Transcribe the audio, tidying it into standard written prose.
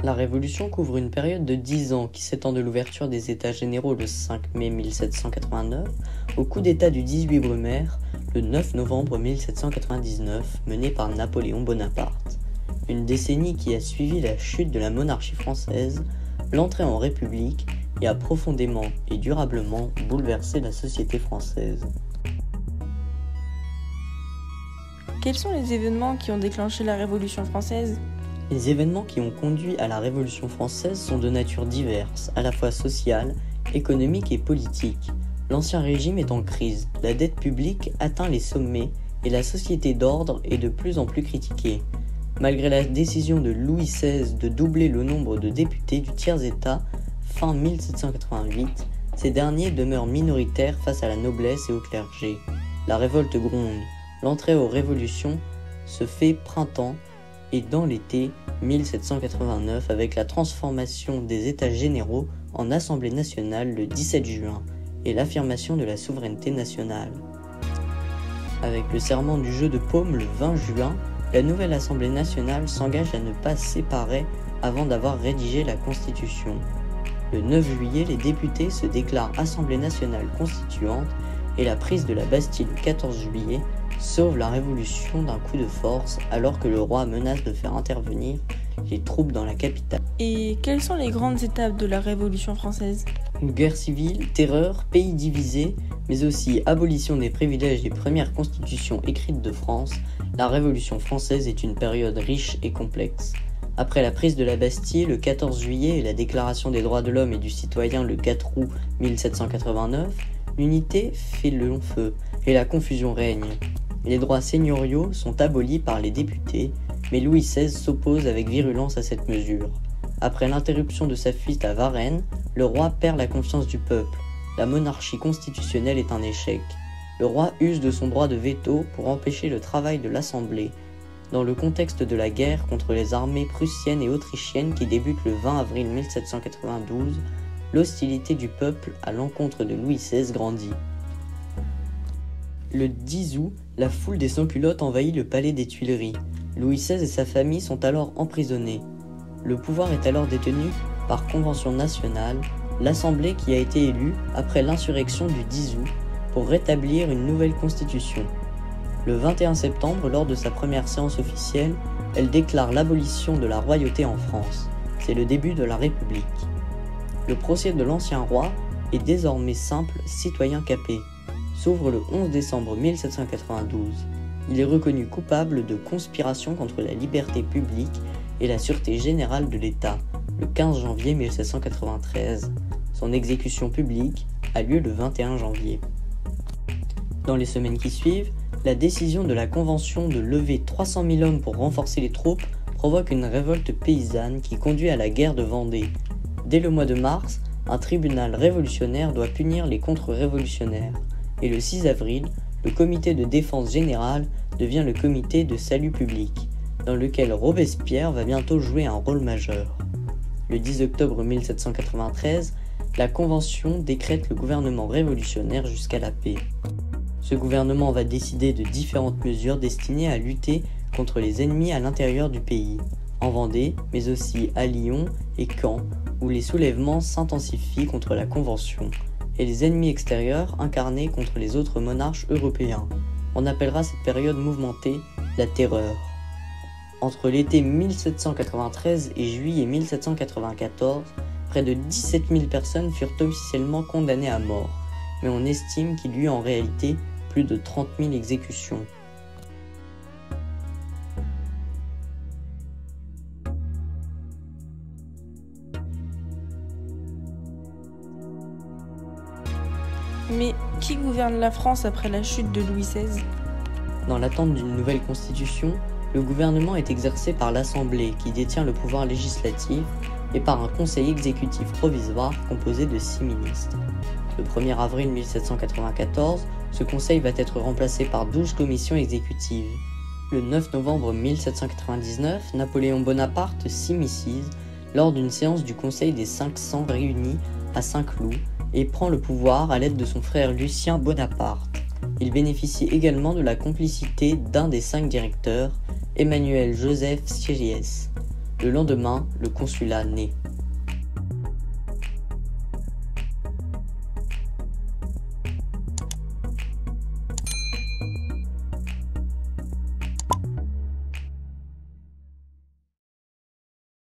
La Révolution couvre une période de 10 ans qui s'étend de l'ouverture des États généraux le 5 mai 1789 au coup d'État du 18 Brumaire le 9 novembre 1799 mené par Napoléon Bonaparte. Une décennie qui a suivi la chute de la monarchie française, l'entrée en République et a profondément et durablement bouleversé la société française. Quels sont les événements qui ont déclenché la Révolution française ? Les événements qui ont conduit à la Révolution française sont de nature diverse, à la fois sociale, économique et politique. L'ancien régime est en crise, la dette publique atteint les sommets et la société d'ordre est de plus en plus critiquée. Malgré la décision de Louis XVI de doubler le nombre de députés du tiers-État fin 1788, ces derniers demeurent minoritaires face à la noblesse et au clergé. La révolte gronde. L'entrée aux révolutions se fait printemps et dans l'été 1789 avec la transformation des États généraux en Assemblée nationale le 17 juin et l'affirmation de la souveraineté nationale. Avec le serment du jeu de paume le 20 juin, la nouvelle Assemblée nationale s'engage à ne pas se séparer avant d'avoir rédigé la Constitution. Le 9 juillet, les députés se déclarent Assemblée nationale constituante et la prise de la Bastille le 14 juillet sauve la Révolution d'un coup de force alors que le roi menace de faire intervenir les troupes dans la capitale. Et quelles sont les grandes étapes de la Révolution française ? Guerre civile, terreur, pays divisé, mais aussi abolition des privilèges des premières constitutions écrites de France, la Révolution française est une période riche et complexe. Après la prise de la Bastille le 14 juillet et la déclaration des droits de l'homme et du citoyen le 4 août 1789, l'unité fait le long feu et la confusion règne. Les droits seigneuriaux sont abolis par les députés, mais Louis XVI s'oppose avec virulence à cette mesure. Après l'interruption de sa fuite à Varennes, le roi perd la confiance du peuple. La monarchie constitutionnelle est un échec. Le roi use de son droit de veto pour empêcher le travail de l'Assemblée. Dans le contexte de la guerre contre les armées prussiennes et autrichiennes qui débute le 20 avril 1792, l'hostilité du peuple à l'encontre de Louis XVI grandit. Le 10 août, la foule des sans-culottes envahit le palais des Tuileries. Louis XVI et sa famille sont alors emprisonnés. Le pouvoir est alors détenu par convention nationale, l'Assemblée qui a été élue après l'insurrection du 10 août pour rétablir une nouvelle constitution. Le 21 septembre, lors de sa première séance officielle, elle déclare l'abolition de la royauté en France. C'est le début de la République. Le procès de l'ancien roi est désormais simple citoyen capé. S'ouvre le 11 décembre 1792. Il est reconnu coupable de conspiration contre la liberté publique et la sûreté générale de l'État, le 15 janvier 1793. Son exécution publique a lieu le 21 janvier. Dans les semaines qui suivent, la décision de la Convention de lever 300 000 hommes pour renforcer les troupes provoque une révolte paysanne qui conduit à la guerre de Vendée. Dès le mois de mars, un tribunal révolutionnaire doit punir les contre-révolutionnaires. Et le 6 avril, le comité de défense générale devient le comité de salut public, dans lequel Robespierre va bientôt jouer un rôle majeur. Le 10 octobre 1793, la Convention décrète le gouvernement révolutionnaire jusqu'à la paix. Ce gouvernement va décider de différentes mesures destinées à lutter contre les ennemis à l'intérieur du pays, en Vendée, mais aussi à Lyon et Caen, où les soulèvements s'intensifient contre la Convention, et les ennemis extérieurs incarnés contre les autres monarches européens. On appellera cette période mouvementée la Terreur. Entre l'été 1793 et juillet 1794, près de 17 000 personnes furent officiellement condamnées à mort, mais on estime qu'il y eut en réalité plus de 30 000 exécutions. Mais qui gouverne la France après la chute de Louis XVI ? Dans l'attente d'une nouvelle constitution, le gouvernement est exercé par l'Assemblée qui détient le pouvoir législatif et par un conseil exécutif provisoire composé de 6 ministres. Le 1er avril 1794, ce conseil va être remplacé par 12 commissions exécutives. Le 9 novembre 1799, Napoléon Bonaparte s'immiscise lors d'une séance du Conseil des 500 réunis à Saint-Cloud et prend le pouvoir à l'aide de son frère Lucien Bonaparte. Il bénéficie également de la complicité d'un des 5 directeurs, Emmanuel Joseph Sieyès. Le lendemain, le consulat naît.